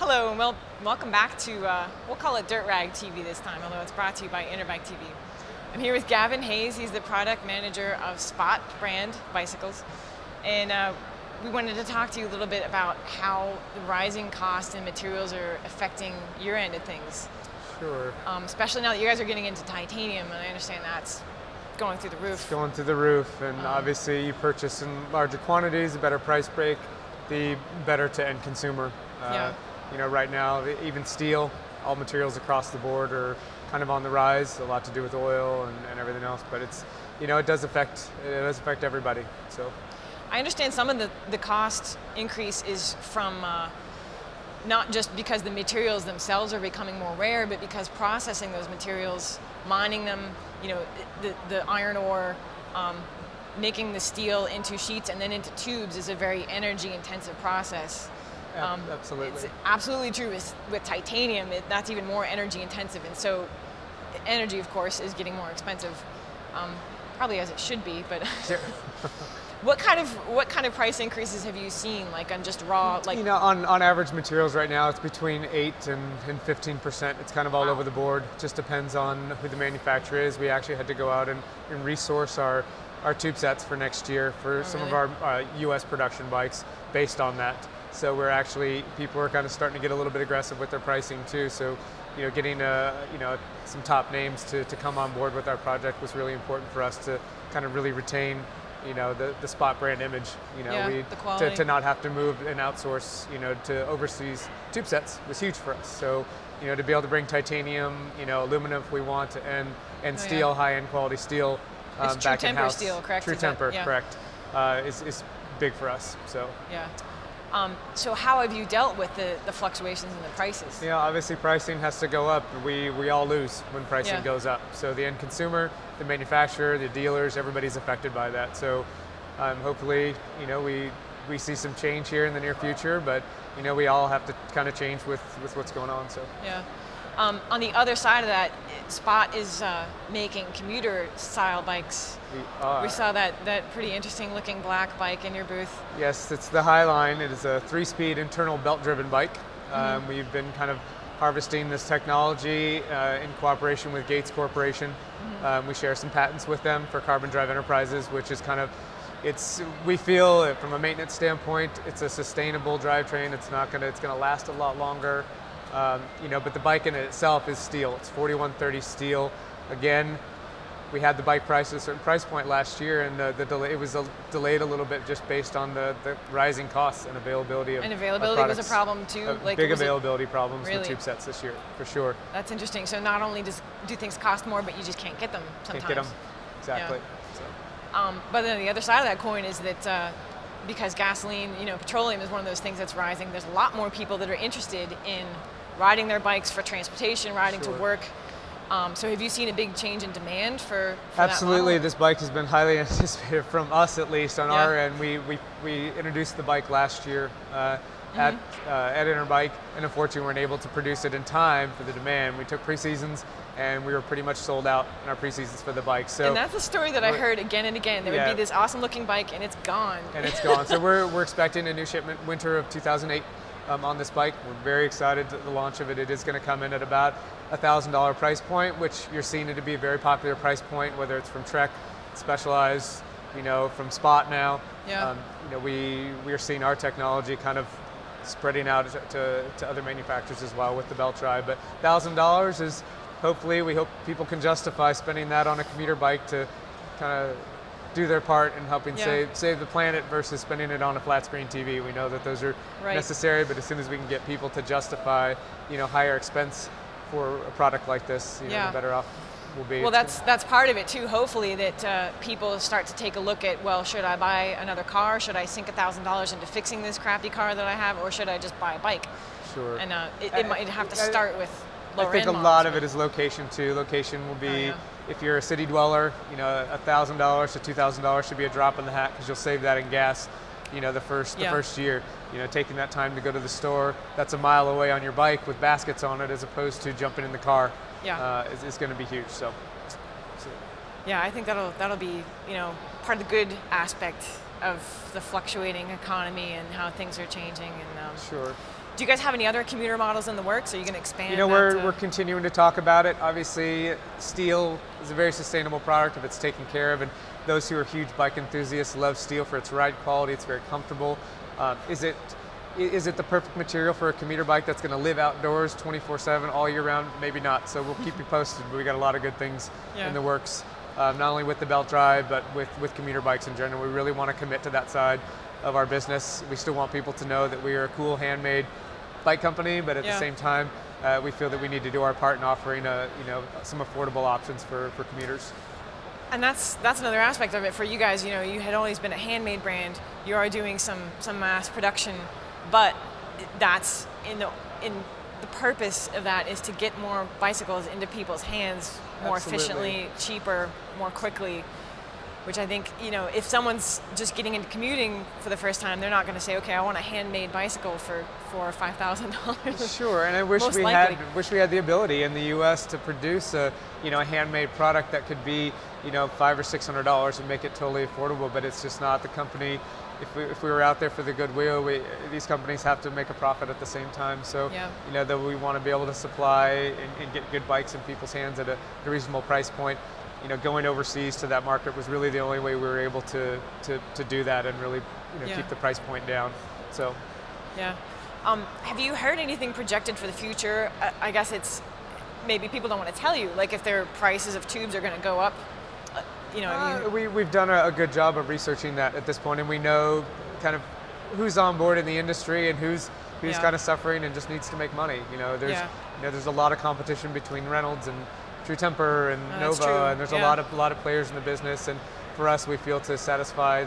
Hello, and welcome back to, we'll call it Dirt Rag TV this time, although it's brought to you by Interbike TV. I'm here with Gavin Hayes. He's the product manager of Spot brand bicycles. And we wanted to talk to you a little bit about how the rising costs and materials are affecting your end of things. Sure. Especially now that you guys are getting into titanium, and I understand that's going through the roof. It's going through the roof, and obviously you purchase in larger quantities, a better price break, the better to end consumer. Yeah. You know, right now, even steel, all materials across the board are kind of on the rise. A lot to do with oil and everything else, but it's, you know, it does affect everybody. So, I understand some of the cost increase is from not just because the materials themselves are becoming more rare, but because processing those materials, mining them, you know, the iron ore, making the steel into sheets and then into tubes is a very energy-intensive process. Absolutely. It's absolutely true with titanium. That's even more energy-intensive, and so energy, of course, is getting more expensive, probably as it should be. But Sure. what kind of price increases have you seen, like on just raw, like? You know, on average materials right now, it's between 8 and 15%. It's kind of all over the board. Just depends on who the manufacturer is. We actually had to go out and resource our tube sets for next year for some of our U.S. production bikes based on that. So we're actually, people are kind of starting to get a little bit aggressive with their pricing too. So, you know, getting some top names to come on board with our project was really important for us to kind of really retain, you know, the Spot brand image. You know, the quality. To not have to move and outsource, you know, to overseas tube sets was huge for us. So, you know, to be able to bring titanium, you know, aluminum if we want, and steel, high-end quality steel, it's back in house. True temper steel, correct? True temper, correct. Is big for us. So. Yeah. So how have you dealt with the fluctuations in the prices? Yeah, obviously pricing has to go up. We all lose when pricing goes up. So the end consumer, the manufacturer, the dealers, everybody's affected by that. So hopefully, you know, we see some change here in the near future, but you know, we all have to kind of change with what's going on. So. Yeah. On the other side of that, Spot is making commuter-style bikes. We saw that pretty interesting-looking black bike in your booth. Yes, it's the Highline. It is a 3-speed internal belt-driven bike. We've been kind of harvesting this technology in cooperation with Gates Corporation. We share some patents with them for Carbon Drive Enterprises, which is kind of, we feel from a maintenance standpoint, it's a sustainable drivetrain. It's gonna last a lot longer. You know, but the bike in itself is steel. It's 4130 steel. Again, we had the bike price at a certain price point last year, and it was delayed a little bit just based on the rising costs and availability of. And availability was a problem too. Like big availability problems really? with tube sets this year, for sure. That's interesting. So not only do things cost more, but you just can't get them sometimes. Can't get them, exactly. Yeah. So. But then the other side of that coin is that because gasoline, you know, petroleum is one of those things that's rising. There's a lot more people that are interested in riding their bikes for transportation, riding to work. So have you seen a big change in demand for Absolutely. that model? This bike has been highly anticipated from us, at least on our end. We introduced the bike last year at Interbike, and unfortunately we weren't able to produce it in time for the demand. We took pre-seasons and we were pretty much sold out in our pre-seasons for the bike. So, and that's a story that I heard again and again. There would be this awesome looking bike and it's gone. And it's gone. So we're expecting a new shipment winter of 2008. On this bike. We're very excited at the launch of it. It is going to come in at about $1,000 price point, which you're seeing it to be a very popular price point, whether it's from Trek, Specialized, you know, from Spot now. Yeah. You know, we are seeing our technology kind of spreading out to other manufacturers as well with the belt drive. But $1,000 is, hopefully, we hope people can justify spending that on a commuter bike to kind of do their part in helping save the planet versus spending it on a flat screen TV. We know that those are necessary, but as soon as we can get people to justify, you know, higher expense for a product like this, you know, the better off we'll be. Well, that's part of it too. Hopefully, that people start to take a look at, well, should I buy another car? Should I sink $1,000 into fixing this crappy car that I have, or should I just buy a bike? Sure. And it might have to start with lower end I think a lot of it is location too. Location will be. If you're a city dweller, you know, $1,000 to $2,000 should be a drop in the hat because you'll save that in gas, you know, the first year. You know, taking that time to go to the store, that's a mile away on your bike with baskets on it as opposed to jumping in the car. Is going to be huge. So. Yeah, I think that'll be, you know, part of the good aspect of the fluctuating economy and how things are changing. And sure. Do you guys have any other commuter models in the works? Are you going to expand? You know, we're continuing to talk about it. Obviously, steel is a very sustainable product if it's taken care of, and those who are huge bike enthusiasts love steel for its ride quality. It's very comfortable. Is it the perfect material for a commuter bike that's going to live outdoors 24/7 all year round? Maybe not. So we'll keep you posted. But we got a lot of good things in the works, not only with the belt drive, but with commuter bikes in general. We really want to commit to that side of our business. We still want people to know that we are a cool handmade bike company, but at the same time, we feel that we need to do our part in offering some affordable options for commuters. And that's another aspect of it for you guys. You know, you had always been a handmade brand. You are doing some mass production, but that's in the purpose of that is to get more bicycles into people's hands more efficiently, cheaper, more quickly. Which I think, you know, if someone's just getting into commuting for the first time, they're not going to say, okay, I want a handmade bicycle for $4,000 or $5,000. Sure, and I wish we had the ability in the U.S. to produce a handmade product that could be, $500 or $600 and make it totally affordable. But it's just not the company. If we were out there for the goodwill, these companies have to make a profit at the same time. So, that we want to be able to supply and get good bikes in people's hands at a reasonable price point. Going overseas to that market was really the only way we were able to do that and really keep the price point down. So, have you heard anything projected for the future? I guess it's maybe people don't want to tell you, like if their prices of tubes are going to go up. We've done a good job of researching that at this point, and we know kind of who's on board in the industry and who's kind of suffering and just needs to make money. There's a lot of competition between Reynolds and True Temper and Nova, and there's a lot of players in the business. And for us, we feel to satisfy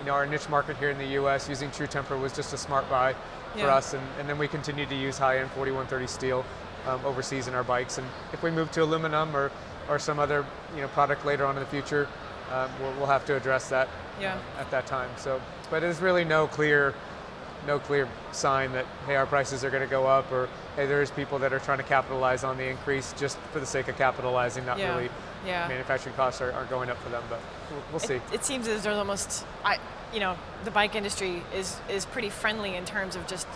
our niche market here in the U.S., using True Temper was just a smart buy for us. And then we continue to use high-end 4130 steel overseas in our bikes. And if we move to aluminum or some other product later on in the future, we'll have to address that at that time. So, but there's really no clear sign that, hey, our prices are going to go up, or hey, there's people that are trying to capitalize on the increase just for the sake of capitalizing, not really manufacturing costs are going up for them, but we'll see. It seems as there's almost, the bike industry is pretty friendly in terms of just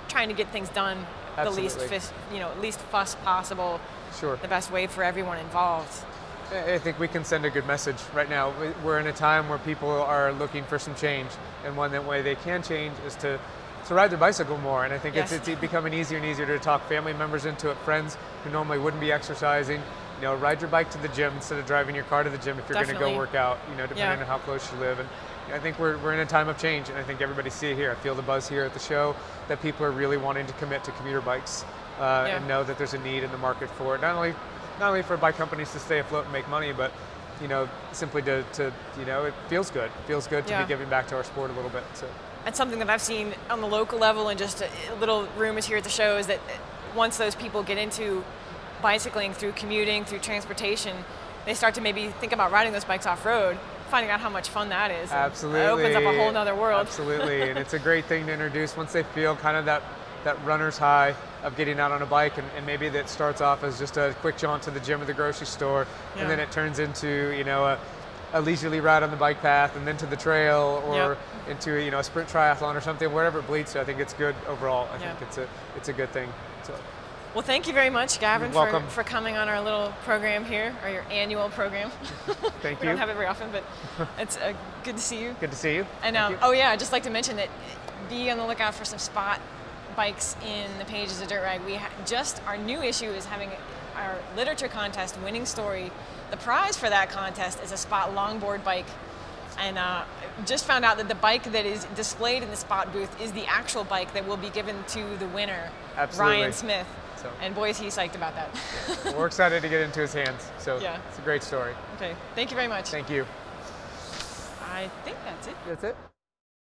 trying to get things done the least fuss possible, the best way for everyone involved. I think we can send a good message right now. We're in a time where people are looking for some change, and one way they can change is to ride their bicycle more. And I think it's becoming easier and easier to talk family members into it, friends who normally wouldn't be exercising. Ride your bike to the gym instead of driving your car to the gym if you're going to go work out, depending on how close you live. And I think we're in a time of change, and I think everybody see it here. I feel the buzz here at the show that people are really wanting to commit to commuter bikes and know that there's a need in the market for it. Not only for bike companies to stay afloat and make money, but simply to it feels good. It feels good to be giving back to our sport a little bit. So. And something that I've seen on the local level and just little rumors here at the show is that once those people get into bicycling through commuting, through transportation, they start to maybe think about riding those bikes off-road, finding out how much fun that is. Absolutely. It opens up a whole nother world. Absolutely, and it's a great thing to introduce once they feel kind of that runner's high of getting out on a bike, and maybe that starts off as just a quick jaunt to the gym or the grocery store, and then it turns into a leisurely ride on the bike path, and then to the trail, or into a sprint triathlon or something, wherever it bleeds to. I think it's good overall. I think it's a good thing. So. Well, thank you very much, Gavin, for coming on our little program here, or your annual program. Thank you. We don't have it very often, but it's good to see you. Good to see you. And I'd just like to mention that be on the lookout for some spot bikes in the pages of Dirt Rag. Our new issue is having our literature contest winning story. The prize for that contest is a Spot longboard bike, and just found out that the bike that is displayed in the Spot booth is the actual bike that will be given to the winner, Ryan Smith. And boy, is he psyched about that. Well, we're excited to get into his hands. So it's a great story. Okay, thank you very much. Thank you. I think that's it. That's it.